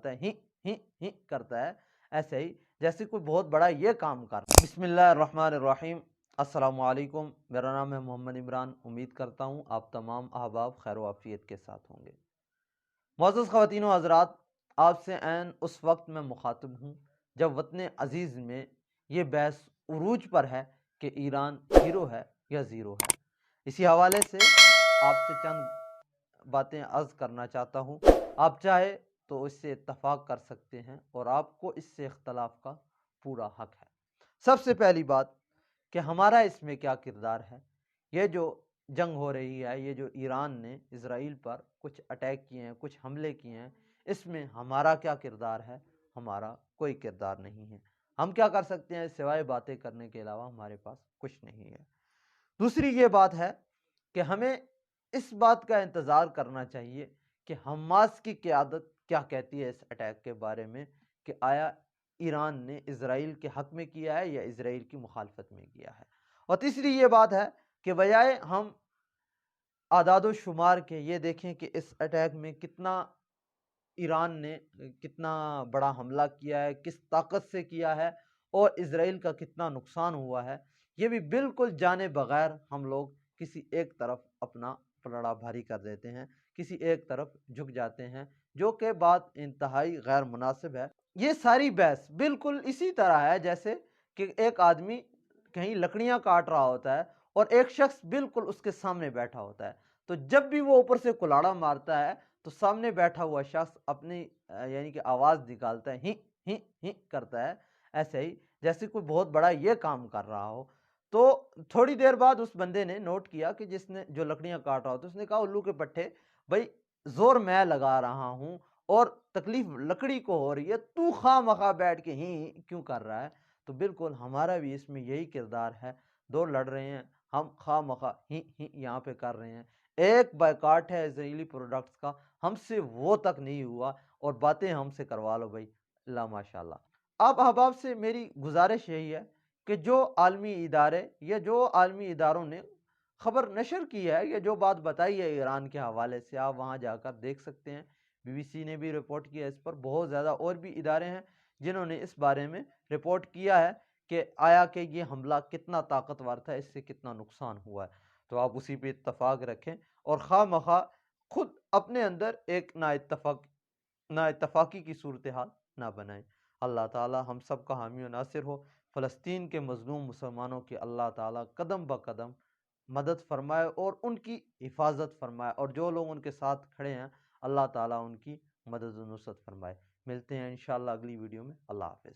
نکالتا ہے، ہی کرتا ہے، ایسے ہی جیسے کوئی بہت بڑا یہ کام کر رہا ہے۔ بسم اللہ الرحمن الرحیم۔ السلام علیکم، میرا نام ہے محمد عمران۔ امید کرتا ہوں آپ تمام احباب خیر و عافیت کے ساتھ ہوں گے۔ معزز خواتین و حضرات، آپ سے عین اس وقت میں مخاطب ہوں جب وطن عزیز میں یہ بحث عروج پر ہے کہ ایران ہیرو ہے یا زیرو ہے۔ اسی حوالے سے آپ سے چند باتیں عرض کرنا چاہتا ہوں۔ آپ چاہے تو اس سے اتفاق کر سکتے ہیں اور آپ کو اس سے اختلاف کا پورا حق ہے۔ سب سے پہلی بات کہ ہمارا اس میں کیا کردار ہے۔ یہ جو جنگ ہو رہی ہے، یہ جو ایران نے اسرائیل پر کچھ اٹیک کیے ہیں، کچھ حملے کیے ہیں، اس میں ہمارا کیا کردار ہے؟ ہمارا کوئی کردار نہیں ہے۔ ہم کیا کر سکتے ہیں سوائے باتیں کرنے کے علاوہ؟ ہمارے پاس کچھ نہیں ہے۔ دوسری یہ بات ہے کہ ہمیں اس بات کا انتظار کرنا چاہیے کہ حماس کی قیادت کیا کہتی ہے اس اٹیک کے بارے میں، کہ آیا ایران نے اسرائیل کے حق میں کیا ہے یا اسرائیل کی مخالفت میں کیا ہے۔ اور تیسری یہ بات ہے کہ بجائے ہم اعداد و شمار کے یہ دیکھیں کہ اس اٹیک میں کتنا ایران نے کتنا بڑا حملہ کیا ہے، کس طاقت سے کیا ہے، اور اسرائیل کا کتنا نقصان ہوا ہے، یہ بھی بالکل جانے بغیر ہم لوگ کسی ایک طرف اپنا پلڑا بھاری کر دیتے ہیں، کسی ایک طرف جھک جاتے ہیں، جو کہ بات انتہائی غیر مناسب ہے۔ یہ ساری بحث بالکل اسی طرح ہے جیسے کہ ایک آدمی کہیں لکڑیاں کاٹ رہا ہوتا ہے اور ایک شخص بالکل اس کے سامنے بیٹھا ہوتا ہے، تو جب بھی وہ اوپر سے کلاڑا مارتا ہے تو سامنے بیٹھا ہوا شخص اپنی یعنی کہ آواز نکالتا ہے، ہی کرتا ہے، ایسے ہی جیسے کوئی بہت بڑا یہ کام کر رہا ہو۔ تو تھوڑی دیر بعد اس بندے نے نوٹ کیا کہ جس نے جو لکڑیاں کاٹ رہا ہوتا ہے، اس نے کہا الو کے پٹھے بھائی زور میں لگا رہا ہوں اور تکلیف لکڑی کو ہو رہی ہے، تو خواہ مخواہ بیٹھ کے ہی کیوں کر رہا ہے؟ تو بالکل ہمارا بھی اس میں یہی کردار ہے۔ دو لڑ رہے ہیں، ہم خواہ مخواہ ہی یہاں پہ کر رہے ہیں۔ ایک بائیکاٹ ہے اسرائیلی پروڈکٹس کا، ہم سے وہ تک نہیں ہوا اور باتیں ہم سے کروا لو بھائی، اللہ ماشاء اللہ۔ اب احباب سے میری گزارش یہی ہے کہ جو عالمی ادارے یا جو عالمی اداروں نے خبر نشر کی ہے یا جو بات بتائی ہے ایران کے حوالے سے، آپ وہاں جا کر دیکھ سکتے ہیں۔ بی بی سی نے بھی رپورٹ کیا اس پر، بہت زیادہ اور بھی ادارے ہیں جنہوں نے اس بارے میں رپورٹ کیا ہے کہ آیا کہ یہ حملہ کتنا طاقتور تھا، اس سے کتنا نقصان ہوا ہے۔ تو آپ اسی پہ اتفاق رکھیں اور خواہ مخواہ خود اپنے اندر ایک نا اتفاقی کی صورتحال نہ بنائیں۔ اللہ تعالی ہم سب کا حامی و ناصر ہو۔ فلسطین کے مظلوم مسلمانوں کی اللہ تعالی قدم بہ قدم مدد فرمائے اور ان کی حفاظت فرمائے، اور جو لوگ ان کے ساتھ کھڑے ہیں اللہ تعالیٰ ان کی مدد و نصرت فرمائے۔ ملتے ہیں انشاءاللہ اگلی ویڈیو میں۔ اللہ حافظ۔